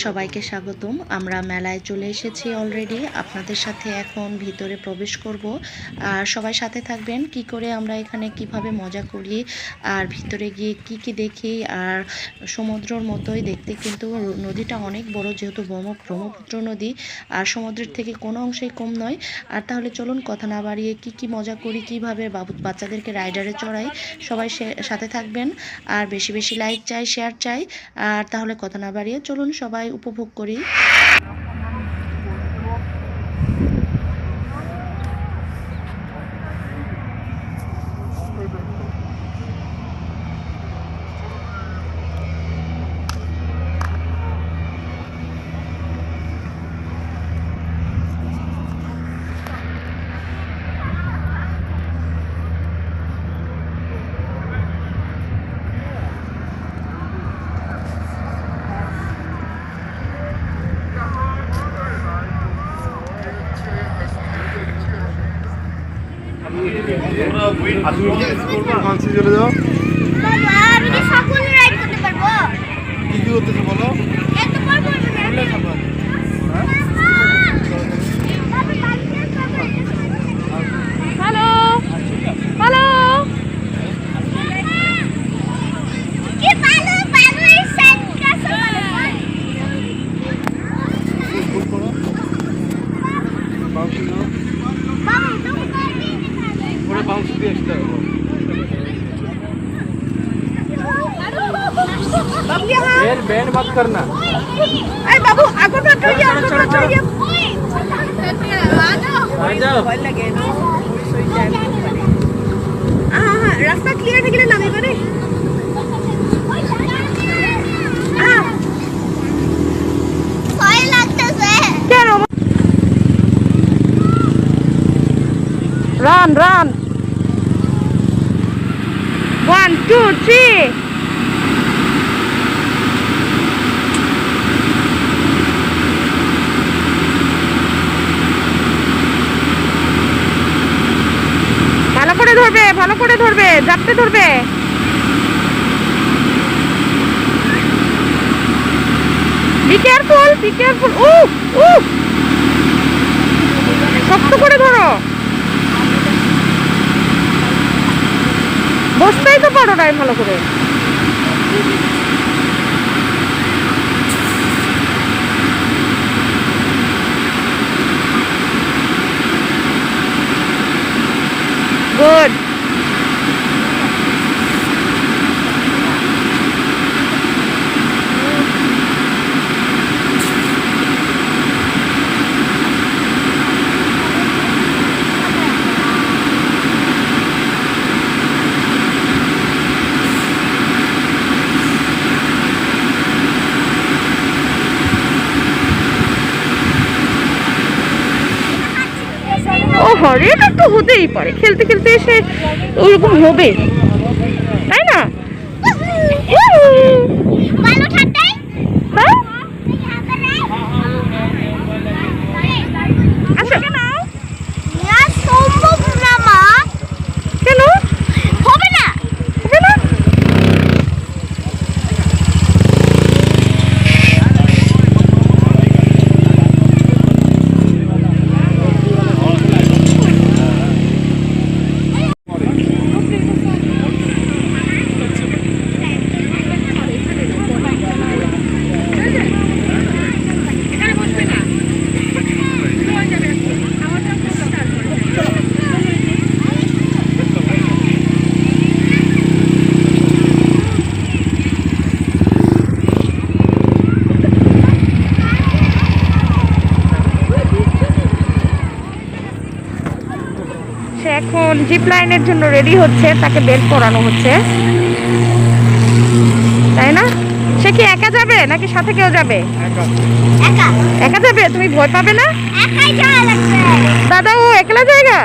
সবাইকে স্বাগতম। আমরা মেলায় চলে এসেছি অলরেডি। আপনাদের সাথে এখন ভিতরে প্রবেশ করব। আর সবাই সাথে থাকবেন। কি করে আমরা এখানে কিভাবে মজা করি আর ভিতরে গিয়ে কি কি দেখি। আর সমুদ্রের মতোই দেখতে, কিন্তু নদীটা অনেক বড়, যেহেতু ব্রহ্মপুত্র নদী আর সমুদ্রের থেকে কোনো অংশেই কম নয়। আর তাহলে চলুন কথা না বাড়িয়ে কি কি মজা করি, কিভাবে বাচ্চাদেরকে রাইডারে চড়াই, সবাই সাথে থাকবেন। আর বেশি বেশি লাইক চাই, শেয়ার চাই। আর তাহলে কথা না বাড়িয়ে চলুন সবাই উপভোগ করি। চলে যাও। আমি কি সকল রাইড করতে পারবো? কি কি করতেছো বলো? এত পারবো না। হ্যালো হ্যালো কি ভালো ভালো এই সাইডটা সবাই ফুল করো। বাউন্স দাও। বাবা তুমি করবি পুরো বাউন্স দিয়ে আসতে হবে। बाबू यहाँ यार बैंड मत करना। अरे बाबू आगो तो चढ़िए आगो तो चढ़िए आ जाओ। हाँ हाँ रास्ता क्लियर है कि नहीं नामी बने हाँ सोए लगते से क्या रो Run, run. 1, 2, 3. ভালো করে ধরবে, ভালো করে ধরবে, জাপতে ধরবে। Be careful, be careful. শক্ত করে ধরো। বসতেই তো পারো নাই ভালো করে। গুড। এটা তো হতেই পারে, খেলতে খেলতে এসে ওরকম হবে, তাই না? ভালো ঠান্ডাই হ্যাঁ আচ্ছা নাও না সম্ভব না মা কেন হবে না হবে না? সে এখন জিপ লাইনের জন্য রেডি হচ্ছে, তাকে বেল্ট পরানো হচ্ছে, তাই না? সে কি একা যাবে নাকি সাথে কেউ যাবে? একা একা যাবে? তুমি ভয় পাবে না? একাই যাওয়া লাগবে দাদা ও একলা জায়গা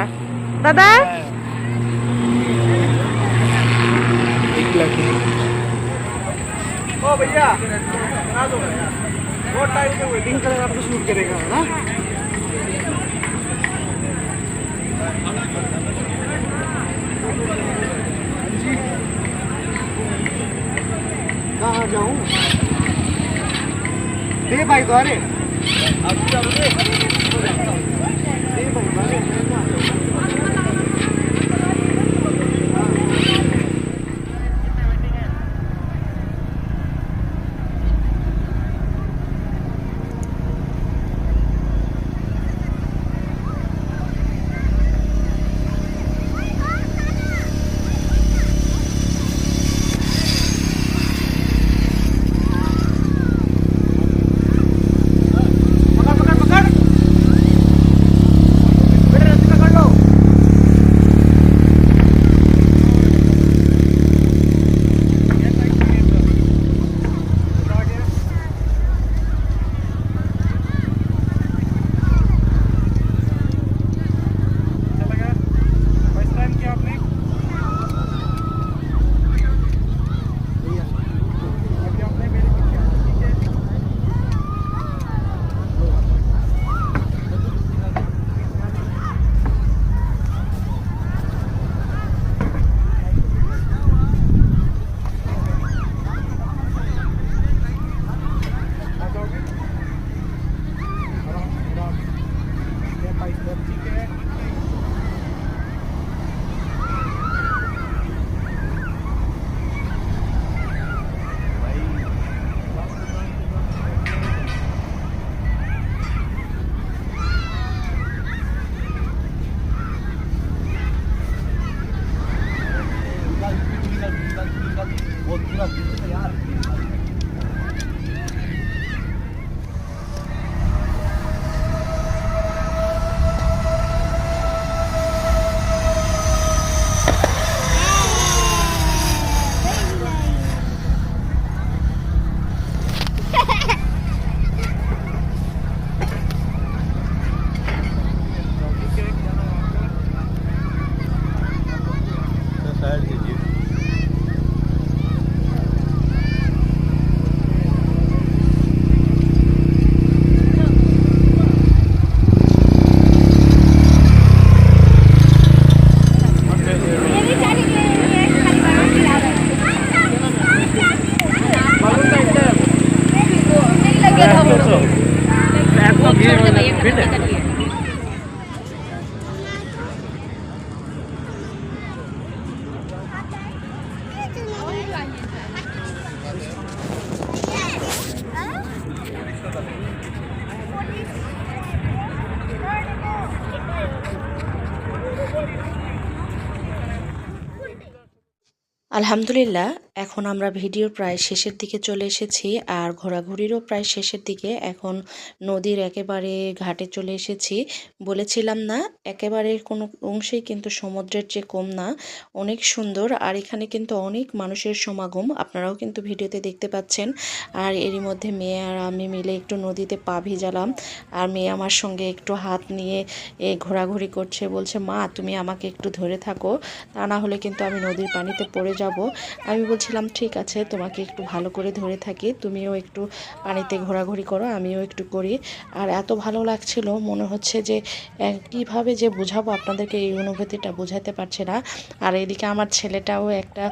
দাদা ओ भैया बना दो यार। बहुत टाइम से वेटिंग कर रहा, आपको शूट करेगा ना। कहाँ जाऊँ? दे भाई द्वारे अब चलो दे भाई द्वारे আলহামদুলিল্লাহ, এখন আমরা ভিডিওর প্রায় শেষের দিকে চলে এসেছি আর ঘোরাঘুরিরও প্রায় শেষের দিকে। এখন নদীর একেবারে ঘাটে চলে এসেছি। বলেছিলাম না, একেবারে কোনো অংশেই কিন্তু সমুদ্রের চেয়ে কম না, অনেক সুন্দর। আর এখানে কিন্তু অনেক মানুষের সমাগম, আপনারাও কিন্তু ভিডিওতে দেখতে পাচ্ছেন। আর এরই মধ্যে মেয়ে আর আমি মিলে একটু নদীতে পা ভিজালাম। আর মেয়ে আমার সঙ্গে একটু হাত নিয়ে ঘোরাঘুরি করছে, বলছে মা তুমি আমাকে একটু ধরে থাকো, তা না হলে কিন্তু আমি নদীর পানিতে পড়ে যাব। আমি বলছিলাম ঠিক আছে, তোমাকে একটু ভালো করে ধরে থাকি, তুমিও একটু পানিতে ঘোরাঘুরি করো, আমিও একটু করি। আর এত ভালো লাগছিল, মনে হচ্ছে যে কীভাবে যে বোঝাবো আপনাদেরকে, এই অনুভূতিটা বোঝাতে পারছে না। আর এদিকে আমার ছেলেটাও একটা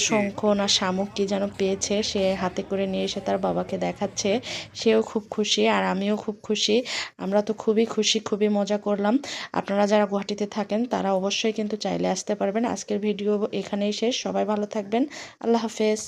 শঙ্খ না শামুক কী যেন পেয়েছে, সে হাতে করে নিয়ে এসে তার বাবাকে দেখাচ্ছে। সেও খুব খুশি আর আমিও খুব খুশি। আমরা তো খুবই খুশি, খুবই মজা করলাম। আপনারা যারা গুয়াহাটিতে থাকেন তারা অবশ্যই কিন্তু চাইলে আসতে পারবেন। আজকের ভিডিও এখানেই শেষ। সবাই ভালো থাকবেন। আল্লাহ হাফেজ।